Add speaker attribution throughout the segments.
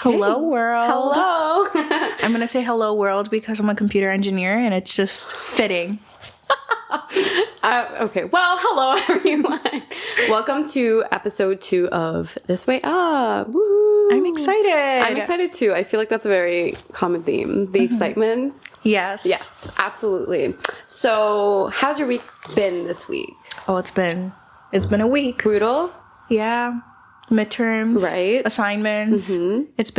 Speaker 1: Hello, world.
Speaker 2: Hello.
Speaker 1: I'm going to say hello, world, because I'm a computer engineer and it's just fitting.
Speaker 2: Okay. Well, hello, everyone. Welcome to episode 2 of This Way Up. Woo!
Speaker 1: I'm excited.
Speaker 2: I'm excited too. I feel like that's a very common theme. The excitement.
Speaker 1: Yes.
Speaker 2: Yes, absolutely. So, how's your week been this week?
Speaker 1: Oh, it's been a week.
Speaker 2: Brutal?
Speaker 1: Yeah. Midterms.
Speaker 2: Right.
Speaker 1: Assignments. It's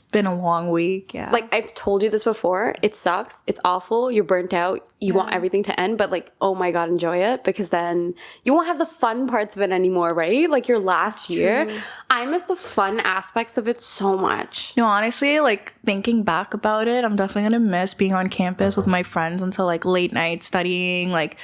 Speaker 1: been a long week. Yeah.
Speaker 2: Like, I've told you this before. It sucks. It's awful. You're burnt out. You want everything to end, but like, oh my God, enjoy it, because then you won't have the fun parts of it anymore, right? Like your last year. I miss the fun aspects of it so much.
Speaker 1: No, honestly, like thinking back about it, I'm definitely gonna miss being on campus with my friends until like late night studying. Like,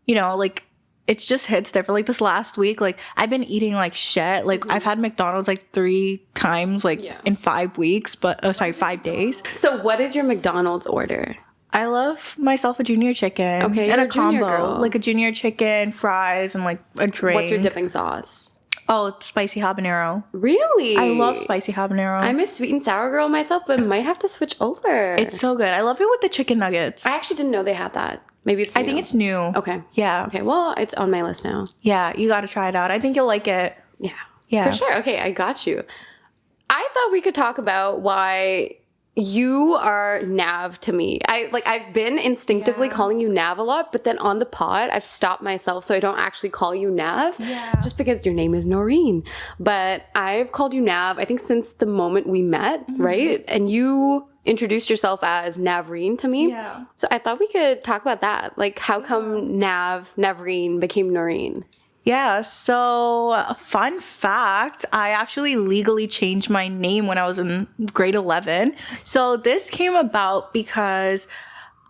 Speaker 1: you know, like it just hits different. Like this last week, like I've been eating like shit. Like I've had McDonald's like 3 times like in 5 weeks, but 5 days.
Speaker 2: So what is your McDonald's order?
Speaker 1: I love myself a junior chicken.
Speaker 2: Okay,
Speaker 1: and
Speaker 2: you're
Speaker 1: a combo.
Speaker 2: girl.
Speaker 1: Like a junior chicken, fries, and like a drink.
Speaker 2: What's your dipping sauce?
Speaker 1: Oh, it's spicy habanero.
Speaker 2: Really?
Speaker 1: I love spicy habanero.
Speaker 2: I'm a sweet and sour girl myself, but might have to switch over.
Speaker 1: It's so good. I love it with the chicken nuggets.
Speaker 2: I actually didn't know they had that. Maybe it's new.
Speaker 1: I think it's new.
Speaker 2: Okay.
Speaker 1: Yeah.
Speaker 2: Okay, well, it's on my list now.
Speaker 1: Yeah, you got to try it out. I think you'll like it.
Speaker 2: Yeah.
Speaker 1: Yeah.
Speaker 2: For sure. Okay, I got you. I thought we could talk about why you are Nav to me. I've been instinctively calling you Nav a lot, but then on the pod, I've stopped myself so I don't actually call you Nav.
Speaker 1: Yeah.
Speaker 2: Just because your name is Noreen. But I've called you Nav, I think since the moment we met, right? And you introduced yourself as Navreen to me.
Speaker 1: Yeah.
Speaker 2: So I thought we could talk about that. Like how come Navreen became Noreen?
Speaker 1: Yeah, so a fun fact, I actually legally changed my name when I was in grade 11. So this came about because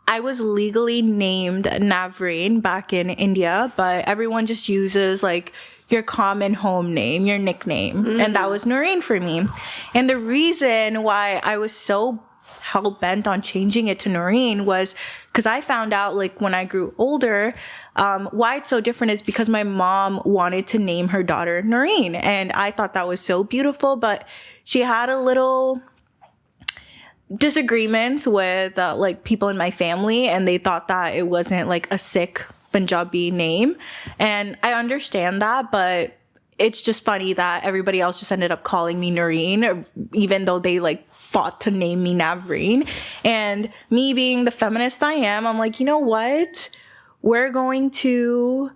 Speaker 1: I was legally named Navreen back in India, but everyone just uses like your common home name, your nickname. And that was Noreen for me. And the reason why I was so hell-bent on changing it to Noreen was because I found out like when I grew older, why it's so different is because my mom wanted to name her daughter Noreen, and I thought that was so beautiful, but she had a little disagreements with like people in my family, and they thought that it wasn't like a Sikh Punjabi name, and I understand that, but it's just funny that everybody else just ended up calling me Noreen, even though they like fought to name me Navreen. And me being the feminist I am, I'm like, you know what? We're going to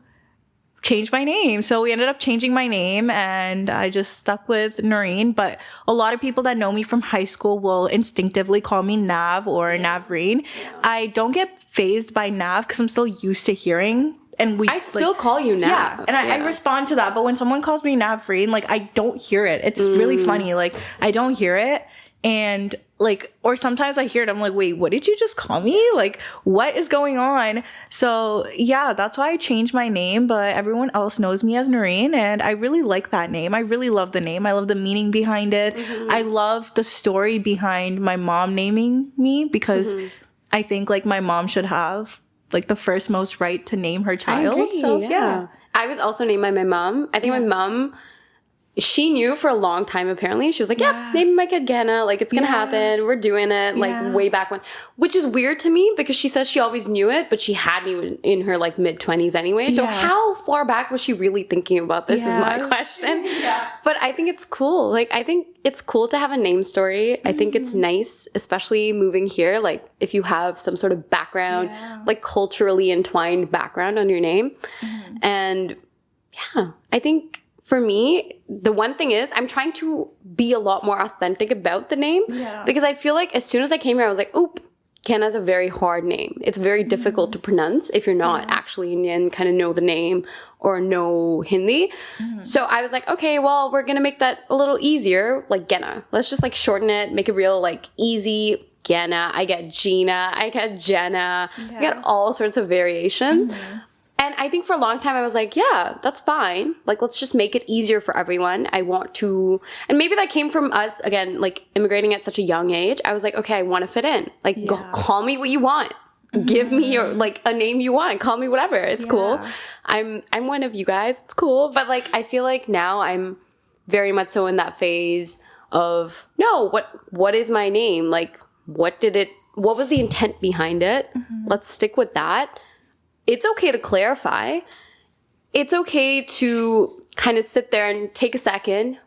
Speaker 1: change my name. So we ended up changing my name, and I just stuck with Noreen. But a lot of people that know me from high school will instinctively call me Nav or Navreen. I don't get fazed by Nav because I'm still used to hearing. And I
Speaker 2: still call you Nav.
Speaker 1: Yeah, and I respond to that. But when someone calls me Navreen, like, I don't hear it. It's really funny. Like, I don't hear it. And, like, or sometimes I hear it. I'm like, wait, what did you just call me? Like, what is going on? So, yeah, that's why I changed my name. But everyone else knows me as Noreen. And I really like that name. I really love the name. I love the meaning behind it. I love the story behind my mom naming me, because I think, like, my mom should have like the first most right to name her child.
Speaker 2: I agree,
Speaker 1: so yeah.
Speaker 2: I was also named by my mom. I think my mom, she knew for a long time, apparently. She was like, yeah, name my kid Genna. Like, it's going to happen. We're doing it. Like, way back when. Which is weird to me, because she says she always knew it, but she had me in her, like, mid-20s anyway. So how far back was she really thinking about this is my question. But I think it's cool. Like, I think it's cool to have a name story. I think it's nice, especially moving here. Like, if you have some sort of background, like, culturally entwined background on your name. And, yeah, I think for me, the one thing is I'm trying to be a lot more authentic about the name, because I feel like as soon as I came here, I was like, oop, Kenna's a very hard name. It's very difficult to pronounce if you're not actually Indian, kind of know the name or know Hindi. So I was like, okay, well, we're going to make that a little easier, like Genna. Let's just like shorten it, make it real like easy. Genna, I get Gina, I get Jenna, I get all sorts of variations. And I think for a long time I was like, yeah, that's fine. Like, let's just make it easier for everyone. I want to, and maybe that came from us, again, like immigrating at such a young age. I was like, okay, I want to fit in. Like, call me what you want. Give me your, like, a name you want. Call me whatever. It's cool. I'm one of you guys. It's cool. But like, I feel like now I'm very much so in that phase of, no, what is my name? Like, what was the intent behind it? Let's stick with that. It's okay to clarify. It's okay to kind of sit there and take a second,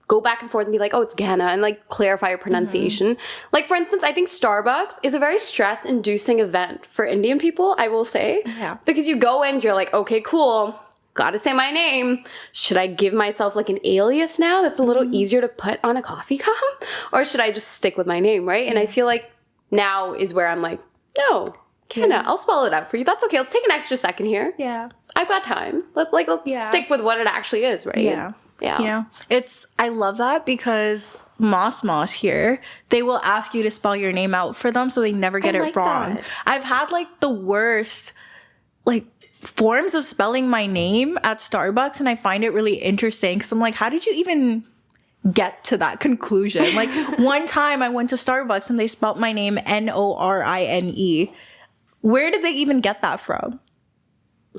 Speaker 2: go back and forth and be like, oh, it's Ghana, and like clarify your pronunciation. Like, for instance, I think Starbucks is a very stress-inducing event for Indian people, I will say.
Speaker 1: Yeah.
Speaker 2: Because you go in, you're like, okay, cool, gotta say my name. Should I give myself like an alias now that's a little easier to put on a coffee cup? Or should I just stick with my name, right? And I feel like now is where I'm like, no, Ghana, I'll spell it out for you. That's okay. Let's take an extra second here.
Speaker 1: Yeah.
Speaker 2: I've got time. Let's stick with what it actually is, right?
Speaker 1: Yeah.
Speaker 2: Yeah.
Speaker 1: You know, I love that because Moss here, they will ask you to spell your name out for them so they never get it wrong.
Speaker 2: That.
Speaker 1: I've had like the worst like forms of spelling my name at Starbucks, and I find it really interesting because I'm like, how did you even get to that conclusion? Like one time I went to Starbucks and they spelled my name Norine. Where did they even get that from?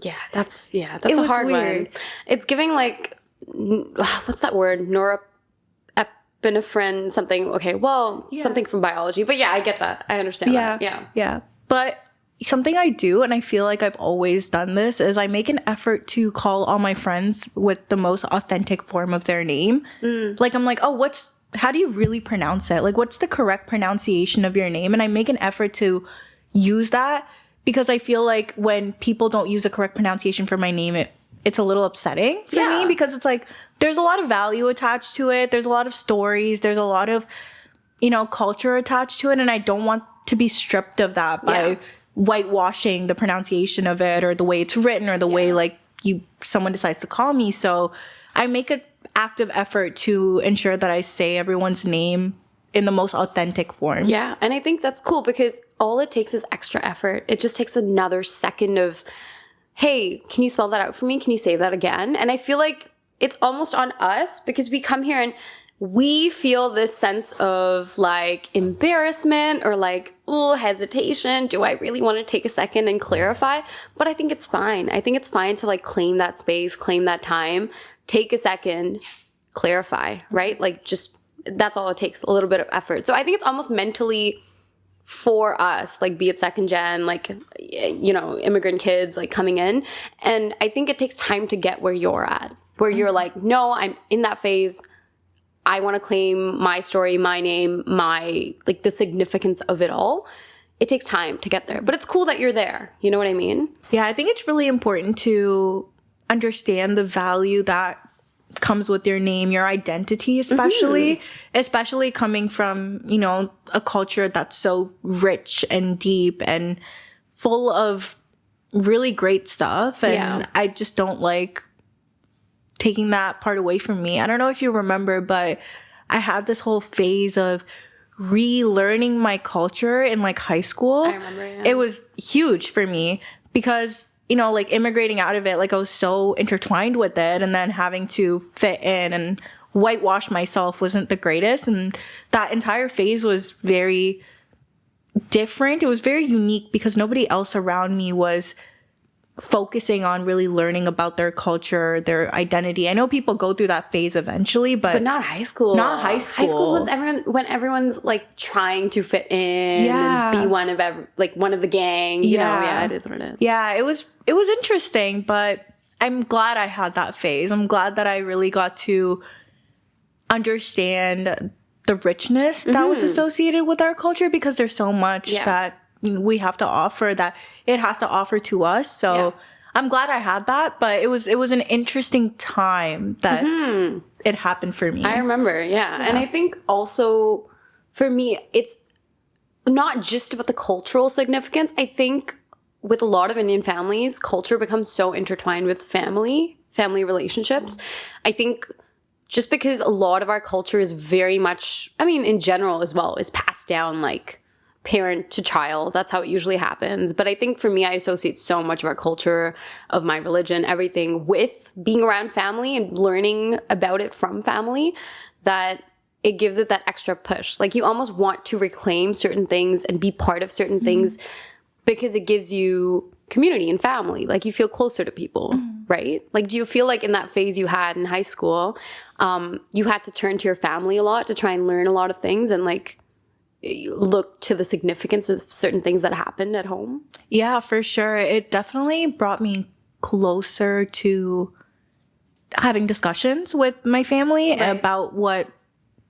Speaker 2: Yeah, that's a hard one. It's giving like, what's that word? Norepinephrine something. Okay, well, something from biology. But yeah, I get that. I understand that.
Speaker 1: Yeah. But something I do, and I feel like I've always done this, is I make an effort to call all my friends with the most authentic form of their name. Like I'm like, oh, how do you really pronounce it? Like, what's the correct pronunciation of your name? And I make an effort to use that because I feel like when people don't use the correct pronunciation for my name, it's a little upsetting for me because it's like there's a lot of value attached to it. There's a lot of stories. There's a lot of, culture attached to it. And I don't want to be stripped of that by whitewashing the pronunciation of it or the way it's written or the way like someone decides to call me. So I make an active effort to ensure that I say everyone's name in the most authentic form.
Speaker 2: Yeah, and I think that's cool because all it takes is extra effort. It just takes another second of, hey, can you spell that out for me? Can you say that again? And I feel like it's almost on us because we come here and we feel this sense of like embarrassment or like, hesitation. Do I really want to take a second and clarify? But I think it's fine. I think it's fine to like claim that space, claim that time, take a second, clarify, right? Like just, that's all it takes, a little bit of effort. So I think it's almost mentally for us, like be it second gen, like, immigrant kids like coming in. And I think it takes time to get where you're at, where you're like, no, I'm in that phase. I want to claim my story, my name, like the significance of it all. It takes time to get there, but it's cool that you're there. You know what I mean? Yeah,
Speaker 1: I think it's really important to understand the value that comes with your name, your identity, especially coming from, a culture that's so rich and deep and full of really great stuff. And I just don't like taking that part away from me. I don't know if you remember, but I had this whole phase of relearning my culture in like high school.
Speaker 2: I remember, yeah.
Speaker 1: It was huge for me because like immigrating out of it, like I was so intertwined with it, and then having to fit in and whitewash myself wasn't the greatest. And that entire phase was very different. It was very unique because nobody else around me was focusing on really learning about their culture, their identity. I know people go through that phase eventually, but
Speaker 2: not high school.
Speaker 1: Not high school.
Speaker 2: High school's when everyone's like trying to fit in and be one of the gang. You know, it is what it is.
Speaker 1: Yeah, it was interesting, but I'm glad I had that phase. I'm glad that I really got to understand the richness that was associated with our culture because there's so much that we have to offer that it has to offer to us. So I'm glad I had that, but it was an interesting time that it happened for me.
Speaker 2: I remember, and I think also for me, it's not just about the cultural significance. I think with a lot of Indian families, culture becomes so intertwined with family relationships. I think just because a lot of our culture is very much, I mean, in general as well, is passed down like parent to child. That's how it usually happens. But I think for me, I associate so much of our culture, of my religion, everything with being around family and learning about it from family, that it gives it that extra push. Like you almost want to reclaim certain things and be part of certain things because it gives you community and family. Like you feel closer to people. right? Like, do you feel like in that phase you had in high school, you had to turn to your family a lot to try and learn a lot of things and like look to the significance of certain things that happened at home?
Speaker 1: Yeah, for sure. It definitely brought me closer to having discussions with my family about what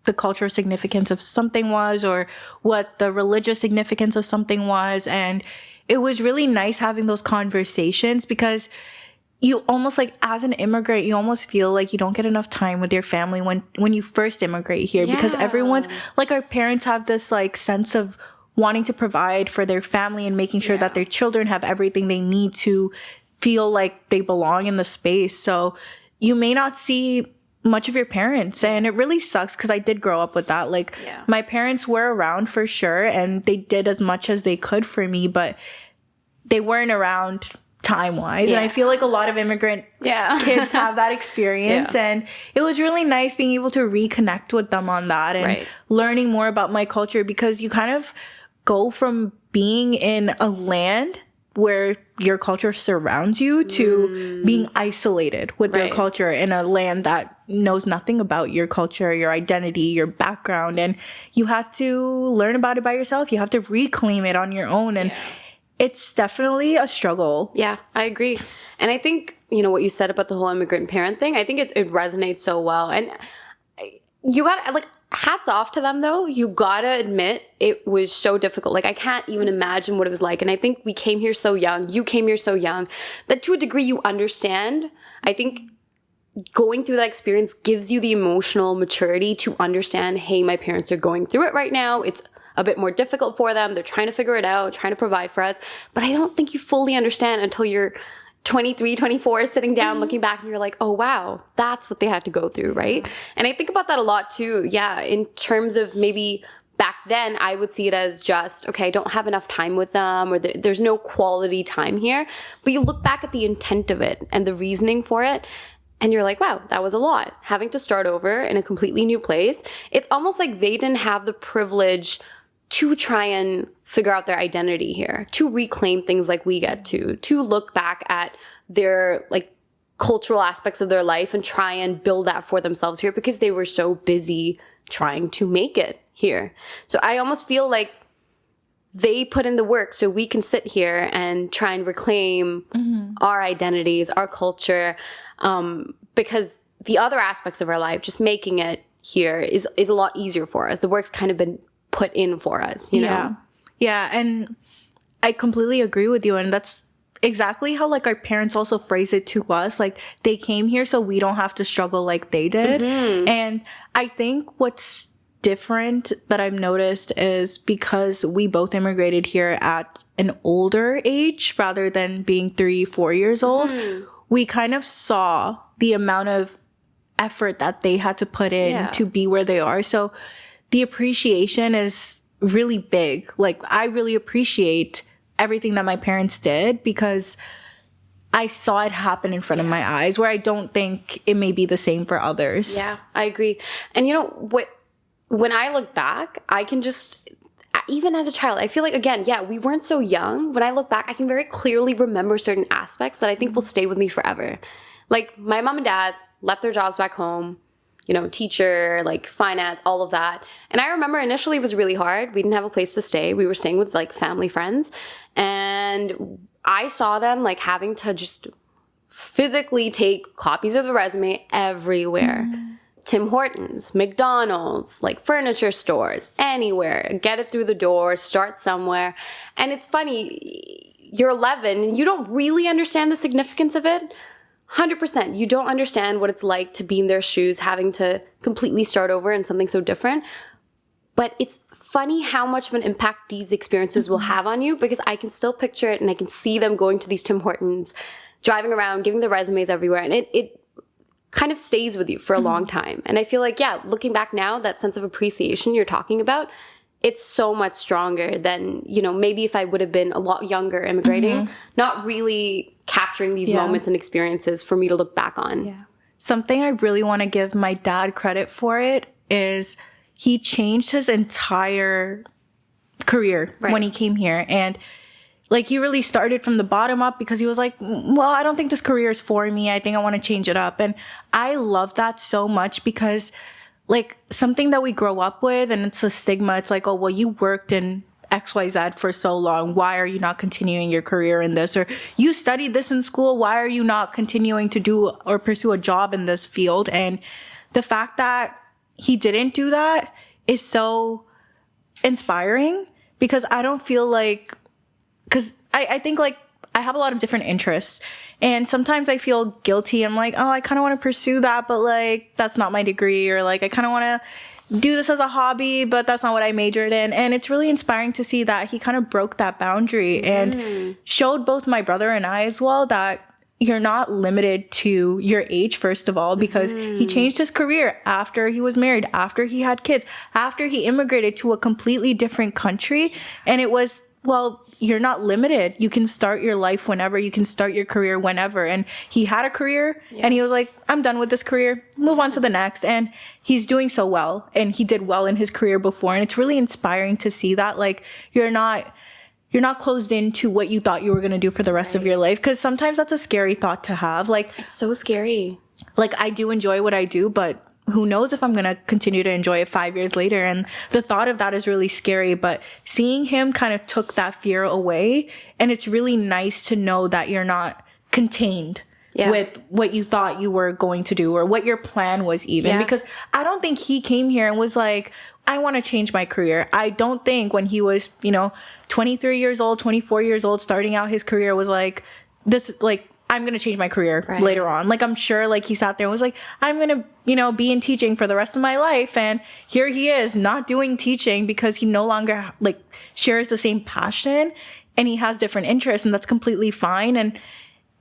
Speaker 1: the cultural significance of something was or what the religious significance of something was. And it was really nice having those conversations because you almost like, as an immigrant, you almost feel like you don't get enough time with your family when you first immigrate here, because everyone's like, our parents have this like sense of wanting to provide for their family and making sure that their children have everything they need to feel like they belong in the space. So you may not see much of your parents, and it really sucks because I did grow up with that. Like my parents were around for sure and they did as much as they could for me, but they weren't around time-wise. And I feel like a lot of immigrant kids have that experience. And it was really nice being able to reconnect with them on that and learning more about my culture, because you kind of go from being in a land where your culture surrounds you to being isolated with your culture in a land that knows nothing about your culture, your identity, your background. And you have to learn about it by yourself. You have to reclaim it on your own. And it's definitely a struggle.
Speaker 2: Yeah, I agree. And I think, you know, what you said about the whole immigrant parent thing, I think it resonates so well. And you got, like, hats off to them, though. You gotta admit it was so difficult. Like, I can't even imagine what it was like. And I think we came here so young, you came here so young, that to a degree you understand. I think going through that experience gives you the emotional maturity to understand, hey, my parents are going through it right now. It's a bit more difficult for them. They're trying to figure it out, trying to provide for us. But I don't think you fully understand until you're 23, 24, sitting down, looking back, and you're like, oh, wow, that's what they had to go through, right? And I think about that a lot too. Yeah, in terms of maybe back then, I would see it as just, okay, I don't have enough time with them, or there's no quality time here. But you look back at the intent of it and the reasoning for it, and you're like, wow, that was a lot. Having to start over in a completely new place. It's almost like they didn't have the privilege to try and figure out their identity here, to reclaim things like we get to look back at their like cultural aspects of their life and try and build that for themselves here, because they were so busy trying to make it here. So I almost feel like they put in the work so we can sit here and try and reclaim our identities, our culture, because the other aspects of our life, just making it here is a lot easier for us. The work's kind of been put in for us, you know?
Speaker 1: Yeah. And I completely agree with you. And that's exactly how like our parents also phrase it to us. Like, they came here so we don't have to struggle like they did. And I think what's different that I've noticed is because we both immigrated here at an older age rather than being 3-4 years old, we kind of saw the amount of effort that they had to put in to be where they are. So the appreciation is really big. Like, I really appreciate everything that my parents did because I saw it happen in front of my eyes, where I don't think it may be the same for others.
Speaker 2: Yeah, I agree. And you know what? When I look back, I can just, even as a child, I feel like, again, we weren't so young. When I look back, I can very clearly remember certain aspects that I think will stay with me forever. Like, my mom and dad left their jobs back home, you know, teacher, like finance, all of that. And I remember initially it was really hard. We didn't have a place to stay. We were staying with like family friends. And I saw them like having to just physically take copies of the resume everywhere. Tim Hortons, McDonald's, like furniture stores, anywhere. Get it through the door, start somewhere. And it's funny, you're 11 and you don't really understand the significance of it. 100%. You don't understand what it's like to be in their shoes, having to completely start over in something so different. But it's funny how much of an impact these experiences will have on you, because I can still picture it and I can see them going to these Tim Hortons, driving around, giving the resumes everywhere. And it kind of stays with you for a long time. And I feel like, looking back now, that sense of appreciation you're talking about, it's so much stronger than, you know, maybe if I would have been a lot younger immigrating, not really capturing these moments and experiences for me to look back on.
Speaker 1: Yeah. Something I really want to give my dad credit for it is he changed his entire career when he came here. And like he really started from the bottom up because he was like, well, I don't think this career is for me. I think I want to change it up. And I love that so much because like something that we grow up with, and it's a stigma. It's like, oh, well, you worked in XYZ for so long. Why are you not continuing your career in this? Or you studied this in school. Why are you not continuing to do or pursue a job in this field? And the fact that he didn't do that is so inspiring because I don't feel like, because I think like I have a lot of different interests and sometimes I feel guilty. I'm like, oh, I kind of want to pursue that, but like, that's not my degree, or like, I kind of want to do this as a hobby, but that's not what I majored in. And it's really inspiring to see that he kind of broke that boundary and showed both my brother and I as well that you're not limited to your age, first of all, because he changed his career after he was married, after he had kids, after he immigrated to a completely different country. And it was, well, you're not limited. You can start your life whenever. You can start your career whenever. And he had a career and he was like, I'm done with this career. Move on to the next. And he's doing so well. And he did well in his career before. And it's really inspiring to see that. Like, you're not closed into what you thought you were going to do for the rest of your life. Because sometimes that's a scary thought to have. Like,
Speaker 2: it's so scary.
Speaker 1: Like, I do enjoy what I do, but who knows if I'm going to continue to enjoy it 5 years later. And the thought of that is really scary. But seeing him kind of took that fear away. And it's really nice to know that you're not contained with what you thought you were going to do or what your plan was even. Because I don't think he came here and was like, I want to change my career. I don't think when he was, 23 years old, 24 years old, starting out his career was like, this, like, I'm going to change my career later on. Like, I'm sure like he sat there and was like, I'm going to, be in teaching for the rest of my life. And here he is not doing teaching because he no longer like shares the same passion and he has different interests, and that's completely fine. And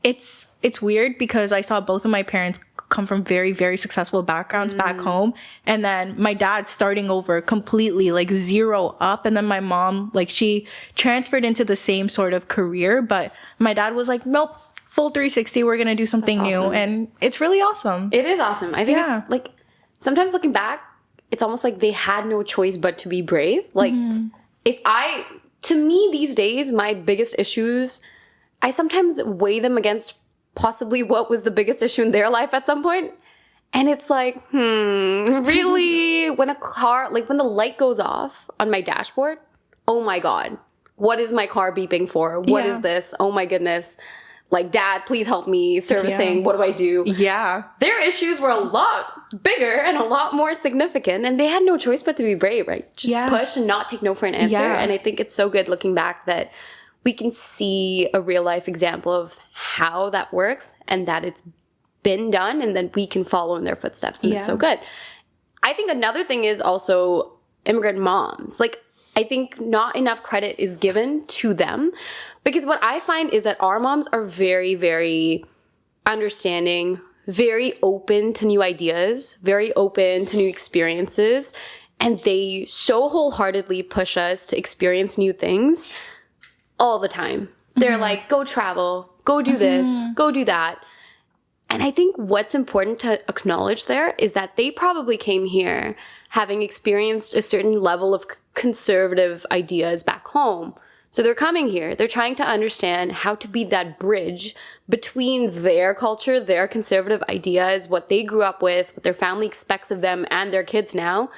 Speaker 1: it's weird because I saw both of my parents come from very, very successful backgrounds back home. And then my dad starting over completely, like zero up. And then my mom, like she transferred into the same sort of career. But my dad was like, nope, full 360. We're going to do something new. And it's really awesome.
Speaker 2: It is awesome. I think it's like, sometimes looking back, it's almost like they had no choice but to be brave. Like to me these days, my biggest issues, I sometimes weigh them against possibly what was the biggest issue in their life at some point. And it's like, really? When when the light goes off on my dashboard, oh my God, what is my car beeping for? What is this? Oh my goodness. Like, Dad, please help me servicing. What do I do? Yeah. Their issues were a lot bigger and a lot more significant, and they had no choice but to be brave, right? Just push and not take no for an answer. And I think it's so good looking back that we can see a real life example of how that works and that it's been done, and then we can follow in their footsteps, and it's so good. I think another thing is also immigrant moms. Like, I think not enough credit is given to them, because what I find is that our moms are very, very understanding, very open to new ideas, very open to new experiences, and they so wholeheartedly push us to experience new things all the time. They're like, go travel, go do this, go do that. And I think what's important to acknowledge there is that they probably came here having experienced a certain level of conservative ideas back home. So they're coming here, they're trying to understand how to be that bridge between their culture, their conservative ideas, what they grew up with, what their family expects of them and their kids now,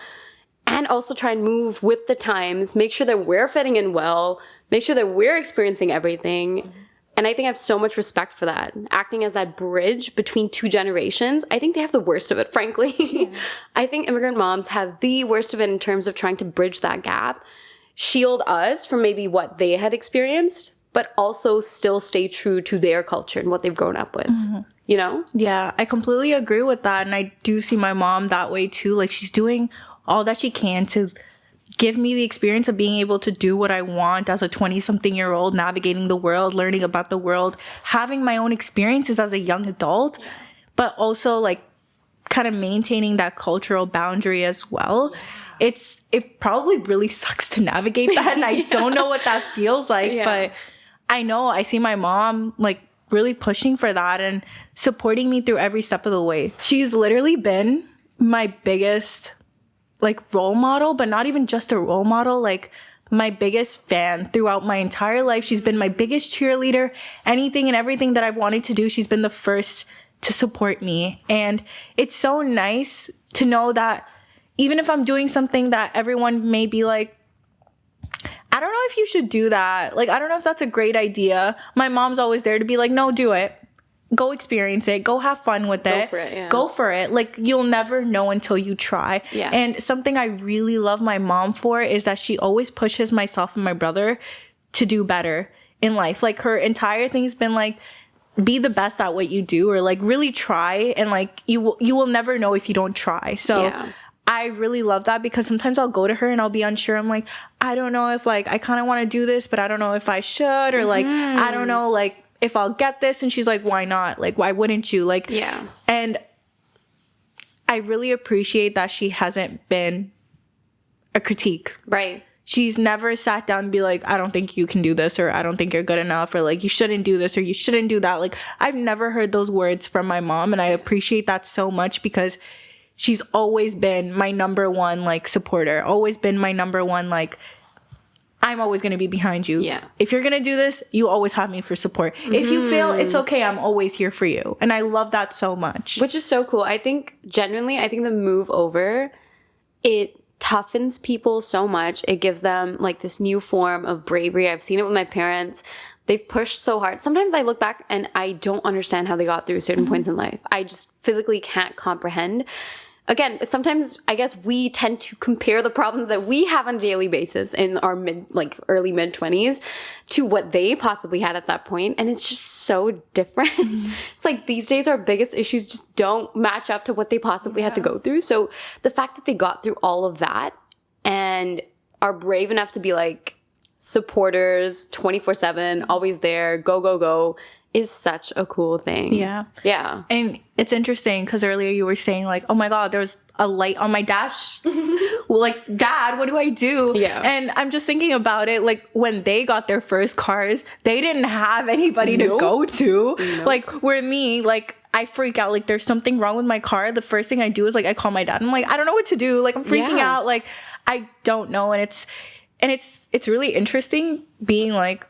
Speaker 2: and also try and move with the times, make sure that we're fitting in well, make sure that we're experiencing everything. And I think I have so much respect for that. Acting as that bridge between two generations, I think they have the worst of it, frankly. I think immigrant moms have the worst of it in terms of trying to bridge that gap, shield us from maybe what they had experienced, but also still stay true to their culture and what they've grown up with. You know? Yeah, I completely agree with that. And I do see my mom that way too. Like, she's doing all that she can to give me the experience of being able to do what I want as a 20-something-year-old, navigating the world, learning about the world, having my own experiences as a young adult, but also like kind of maintaining that cultural boundary as well. It probably really sucks to navigate that, and I don't know what that feels like, but I know I see my mom like really pushing for that and supporting me through every step of the way. She's literally been my biggest like role model, but not even just a role model, like
Speaker 1: my biggest fan throughout my entire life. She's been my biggest cheerleader. Anything and everything that I've wanted to do, she's been the first to support me. And it's so nice to know that even if I'm doing something that everyone may be like, I don't know if you should do that. Like, I don't know if that's a great idea. My mom's always there to be like, no, do it. Go experience it. Go have fun with it.
Speaker 2: Go for it, yeah.
Speaker 1: Go for it. Like, you'll never know until you try.
Speaker 2: Yeah.
Speaker 1: And something I really love my mom for is that she always pushes myself and my brother to do better in life. Like, her entire thing's been like, be the best at what you do, or like really try, and like you will never know if you don't try. So
Speaker 2: Yeah.
Speaker 1: I really love that, because sometimes I'll go to her and I'll be unsure. I'm like, I don't know if like I kind of want to do this, but I don't know if I should, or like I don't know like if I'll get this. And she's like, why not? Like, why wouldn't you? Like,
Speaker 2: Yeah.
Speaker 1: And I really appreciate that she hasn't been a critique.
Speaker 2: Right.
Speaker 1: She's never sat down and be like, I don't think you can do this, or I don't think you're good enough, or like you shouldn't do this, or you shouldn't do that. Like, I've never heard those words from my mom, and I appreciate that so much, because she's always been my number one like supporter, always been my number one like, I'm always going to be behind you.
Speaker 2: Yeah.
Speaker 1: If you're going to do this, you always have me for support. If you fail, it's okay. I'm always here for you. And I love that so much.
Speaker 2: Which is so cool. I think the move over, it toughens people so much. It gives them like this new form of bravery. I've seen it with my parents. They've pushed so hard. Sometimes I look back and I don't understand how they got through certain points in life. I just physically can't comprehend. Again, sometimes I guess we tend to compare the problems that we have on a daily basis in our early mid 20s to what they possibly had at that point. And it's just so different. It's like these days our biggest issues just don't match up to what they possibly had to go through. So the fact that they got through all of that and are brave enough to be like supporters 24/7, always there, go, go, go, is such a cool thing.
Speaker 1: Yeah.
Speaker 2: Yeah.
Speaker 1: And it's interesting because earlier you were saying like, oh my God, there's a light on my dash. Well, like, Dad, what do I do?
Speaker 2: Yeah.
Speaker 1: And I'm just thinking about it. Like, when they got their first cars, they didn't have anybody to go to. Like, where me, like, I freak out. Like, there's something wrong with my car. The first thing I do is like, I call my dad. I'm like, I don't know what to do. Like, I'm freaking out. Like, I don't know. And it's really interesting being like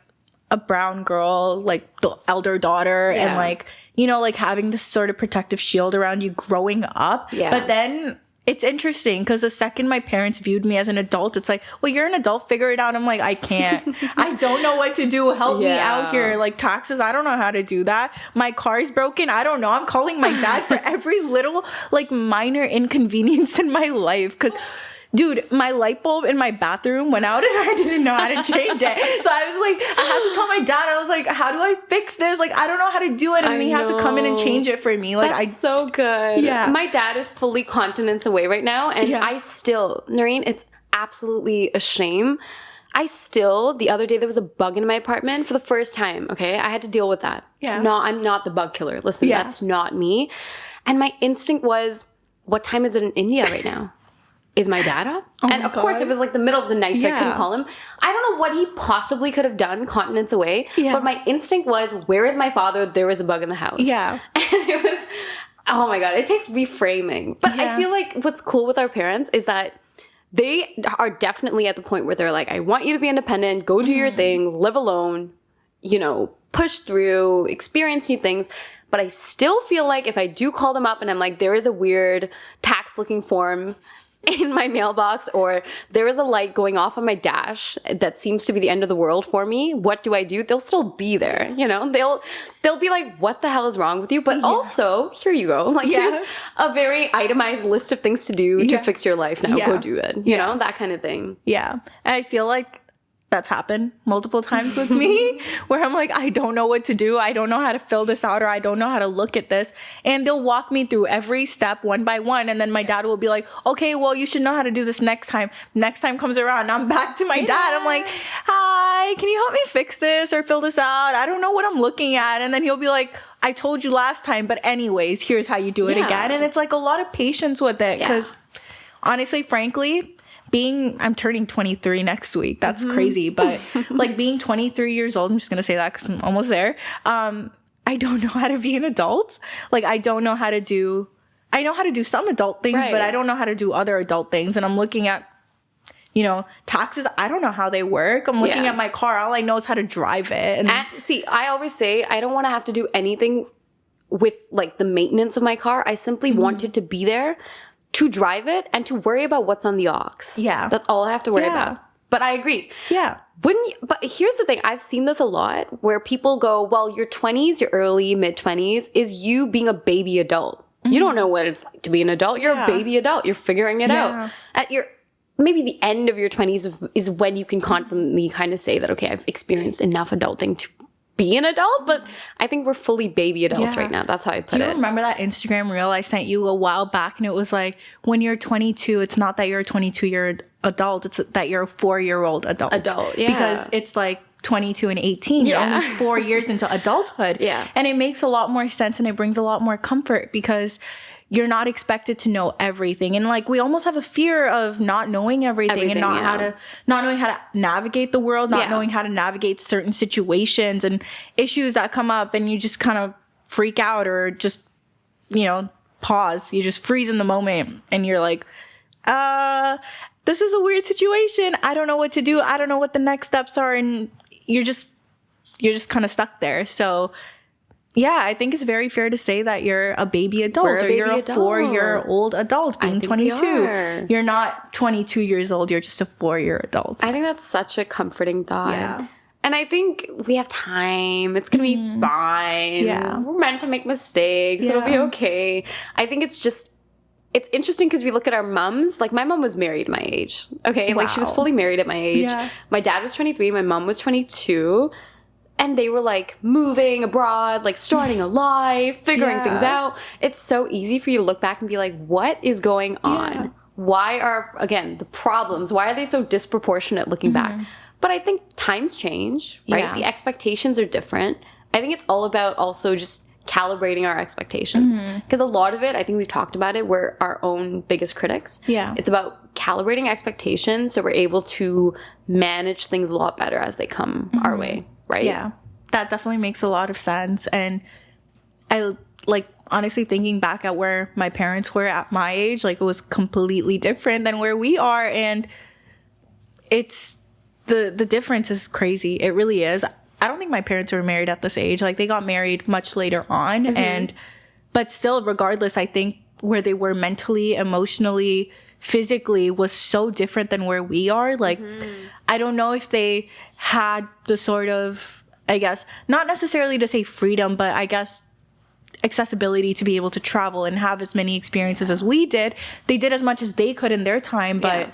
Speaker 1: a brown girl, like the elder daughter, and like, you know, like having this sort of protective shield around you growing up.
Speaker 2: Yeah.
Speaker 1: But then it's interesting because the second my parents viewed me as an adult, it's like, well, you're an adult, figure it out. I'm like, I can't. I don't know what to do. Help me out here. Like, taxes, I don't know how to do that. My car's broken. I don't know. I'm calling my dad for every little like minor inconvenience in my life, because dude, my light bulb in my bathroom went out and I didn't know how to change it. So I was like, I had to tell my dad, I was like, how do I fix this? Like, I don't know how to do it. And he had to come in and change it for me. Like,
Speaker 2: That's so good.
Speaker 1: Yeah.
Speaker 2: My dad is fully continents away right now. And I still, Noreen, it's absolutely a shame. The other day there was a bug in my apartment for the first time. Okay. I had to deal with that.
Speaker 1: Yeah.
Speaker 2: No, I'm not the bug killer. Listen, that's not me. And my instinct was, what time is it in India right now? Is my dad up? And of course, it was like the middle of the night, so I couldn't call him. I don't know what he possibly could have done continents away, but my instinct was, where is my father? There was a bug in the house.
Speaker 1: Yeah.
Speaker 2: And it was, oh my God, it takes reframing. But I feel like what's cool with our parents is that they are definitely at the point where they're like, I want you to be independent, go do your thing, live alone, you know, push through, experience new things. But I still feel like if I do call them up and I'm like, there is a weird tax looking form in my mailbox, or there is a light going off on my dash that seems to be the end of the world for me, what do I do? They'll still be there, you know? They'll be like, what the hell is wrong with you? But also, here you go. Like, here's a very itemized list of things to do to fix your life now. Go do it. You know, that kind of thing.
Speaker 1: Yeah. And I feel like that's happened multiple times with me where I'm like, I don't know what to do. I don't know how to fill this out, or I don't know how to look at this. And they'll walk me through every step one by one. And then my dad will be like, okay, well, you should know how to do this next time. Next time comes around, I'm back to my dad. I'm like, hi, can you help me fix this or fill this out? I don't know what I'm looking at. And then he'll be like, I told you last time, but anyways, here's how you do it again. And it's like a lot of patience with it, because honestly, frankly, I'm turning 23 next week. That's crazy. But like being 23 years old, I'm just going to say that because I'm almost there. I don't know how to be an adult. Like, I know how to do some adult things, but I don't know how to do other adult things. And I'm looking at, taxes, I don't know how they work. I'm looking at my car. All I know is how to drive it.
Speaker 2: And see, I always say I don't want to have to do anything with like the maintenance of my car. I simply wanted to be there to drive it and to worry about what's on the aux.
Speaker 1: Yeah.
Speaker 2: That's all I have to worry about. But I agree.
Speaker 1: Yeah.
Speaker 2: But here's the thing. I've seen this a lot where people go, well, your 20s, your early mid 20s is you being a baby adult. You don't know what it's like to be an adult. You're a baby adult. You're figuring it out. At maybe the end of your 20s is when you can confidently kind of say that, okay, I've experienced enough adulting to be an adult, but I think we're fully baby adults right now. That's how I put it.
Speaker 1: Do you remember that Instagram reel I sent you a while back? And it was like, when you're 22, it's not that you're a 22-year adult, it's that you're a 4-year-old adult. Because it's like 22 and 18. You're only 4 years into adulthood. And it makes a lot more sense and it brings a lot more comfort because you're not expected to know everything. And like, we almost have a fear of not knowing everything and not knowing how to navigate the world, not knowing how to navigate certain situations and issues that come up, and you just kind of freak out or just, pause. You just freeze in the moment and you're like, this is a weird situation. I don't know what to do. I don't know what the next steps are. And you're just kind of stuck there. So yeah, I think it's very fair to say that you're a baby adult or you're a 4-year-old adult being 22. You're not 22 years old. You're just a 4-year adult.
Speaker 2: I think that's such a comforting thought. Yeah. And I think we have time. It's going to be fine. Yeah. We're meant to make mistakes. It'll be okay. I think it's interesting because we look at our moms. Like, my mom was married my age. Okay? Like, she was fully married at my age. Yeah. My dad was 23. My mom was 22. And they were like moving abroad, like starting a life, figuring things out. It's so easy for you to look back and be like, what is going on? Yeah. Why are, again, the problems, why are they so disproportionate looking back? But I think times change, right? Yeah. The expectations are different. I think it's all about also just calibrating our expectations. Because a lot of it, I think we've talked about it, we're our own biggest critics. Yeah. It's about calibrating expectations so we're able to manage things a lot better as they come our way. Right?
Speaker 1: Yeah, that definitely makes a lot of sense. And I like, honestly, thinking back at where my parents were at my age, like, it was completely different than where we are. And it's the difference is crazy. It really is. I don't think my parents were married at this age. Like, they got married much later on. But still, regardless, I think where they were mentally, emotionally, physically was so different than where we are. Like, I don't know if they had the sort of, I guess, not necessarily to say freedom, but I guess accessibility to be able to travel and have as many experiences as we did. They did as much as they could in their time, but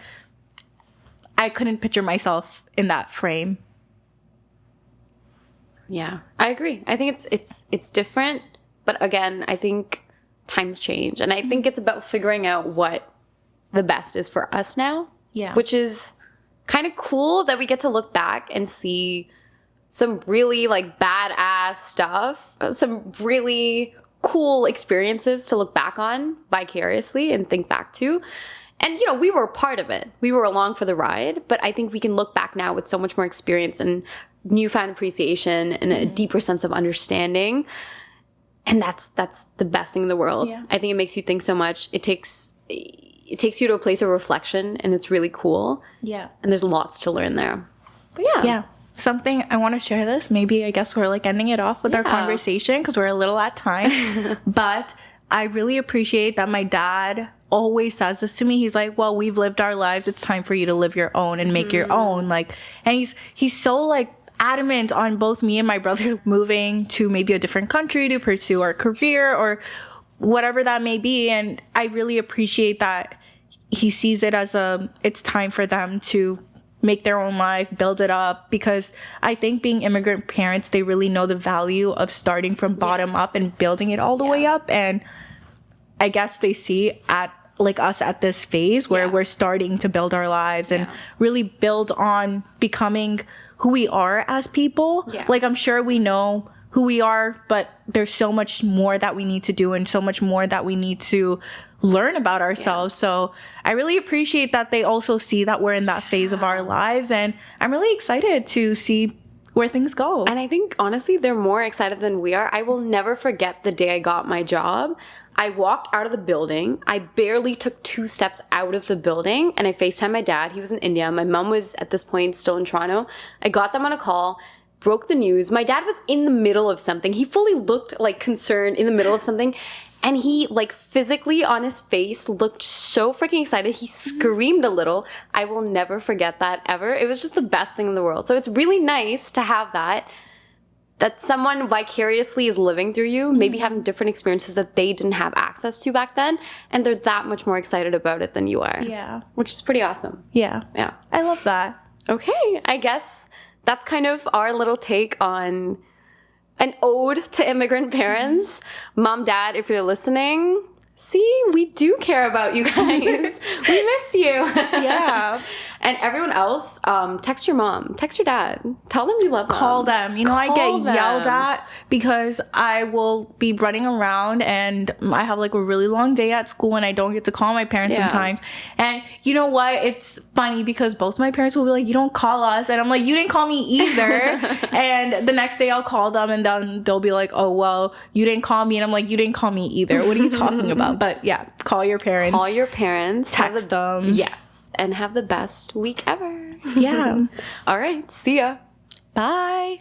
Speaker 1: I couldn't picture myself in that frame.
Speaker 2: Yeah, I agree. I think it's different, but again, I think times change, and I think it's about figuring out what the best is for us now. Yeah, which is kind of cool that we get to look back and see some really like badass stuff, some really cool experiences to look back on vicariously and think back to. And, we were a part of it. We were along for the ride, but I think we can look back now with so much more experience and newfound appreciation and a deeper sense of understanding. And that's the best thing in the world. Yeah. I think it makes you think so much. It takes you to a place of reflection, and it's really cool. Yeah. And there's lots to learn there. But yeah.
Speaker 1: Something I want to share this. Maybe I guess we're like ending it off with our conversation because we're a little at time. But I really appreciate that my dad always says this to me. He's like, well, we've lived our lives. It's time for you to live your own and make your own. Like, and he's so like adamant on both me and my brother moving to maybe a different country to pursue our career or whatever that may be. And I really appreciate that he sees it as it's time for them to make their own life, build it up, because I think being immigrant parents, they really know the value of starting from bottom up and building it all the way up. And I guess they see at like us at this phase where we're starting to build our lives and really build on becoming who we are as people. Yeah. Like, I'm sure we know who we are, but there's so much more that we need to do and so much more that we need to learn about ourselves. So I really appreciate that they also see that we're in that phase of our lives. And I'm really excited to see where things go.
Speaker 2: And I think, honestly, they're more excited than we are. I will never forget the day I got my job. I walked out of the building. I barely took 2 steps out of the building, and I FaceTimed my dad. He was in India. My mom was, at this point, still in Toronto. I got them on a call, broke the news. My dad was in the middle of something. He fully looked, like, concerned in the middle of something. And he, like, physically on his face looked so freaking excited. He screamed a little. I will never forget that ever. It was just the best thing in the world. So it's really nice to have that someone vicariously is living through you, maybe having different experiences that they didn't have access to back then. And they're that much more excited about it than you are.
Speaker 1: Yeah.
Speaker 2: Which is pretty awesome.
Speaker 1: Yeah.
Speaker 2: Yeah.
Speaker 1: I love that.
Speaker 2: Okay. I guess that's kind of our little take on an ode to immigrant parents. Mom, Dad, if you're listening, see, we do care about you guys. We miss you.
Speaker 1: Yeah.
Speaker 2: And everyone else, text your mom, text your dad, tell them you love them.
Speaker 1: Call them. You know, I
Speaker 2: Call
Speaker 1: get
Speaker 2: them.
Speaker 1: yelled at because I will be running around and I have like a really long day at school and I don't get to call my parents sometimes. And you know what? It's funny because both my parents will be like, you don't call us. And I'm like, you didn't call me either. And the next day I'll call them and then they'll be like, oh, well, you didn't call me. And I'm like, you didn't call me either. What are you talking about? But yeah, call your parents.
Speaker 2: Call your parents.
Speaker 1: Text them.
Speaker 2: Yes. And have the best week ever.
Speaker 1: Yeah.
Speaker 2: All right. See ya.
Speaker 1: Bye.